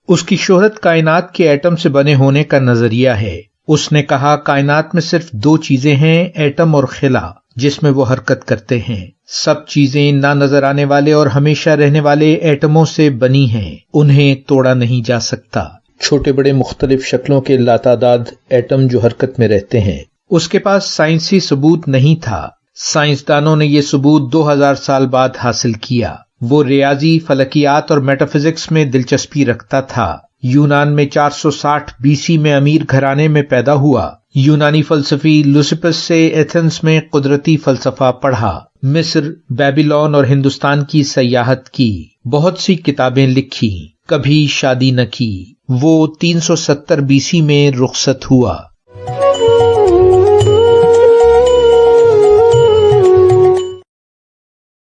اس کی شہرت کائنات کے ایٹم سے بنے ہونے کا نظریہ ہے۔ اس نے کہا کائنات میں صرف 2 چیزیں ہیں، ایٹم اور خلا، جس میں وہ حرکت کرتے ہیں۔ سب چیزیں نہ نظر آنے والے اور ہمیشہ رہنے والے ایٹموں سے بنی ہیں، انہیں توڑا نہیں جا سکتا۔ چھوٹے بڑے مختلف شکلوں کے لاتعداد ایٹم جو حرکت میں رہتے ہیں۔ اس کے پاس سائنسی ثبوت نہیں تھا۔ سائنسدانوں نے یہ ثبوت 2000 سال بعد حاصل کیا۔ وہ ریاضی، فلکیات اور میٹا فزکس میں دلچسپی رکھتا تھا۔ یونان میں 460 BC میں امیر گھرانے میں پیدا ہوا۔ یونانی فلسفی لیوسپس سے ایتھنز میں قدرتی فلسفہ پڑھا۔ مصر، بیبیلون اور ہندوستان کی سیاحت کی۔ بہت سی کتابیں لکھی۔ کبھی شادی نہ کی۔ وہ 370 BC میں رخصت ہوا۔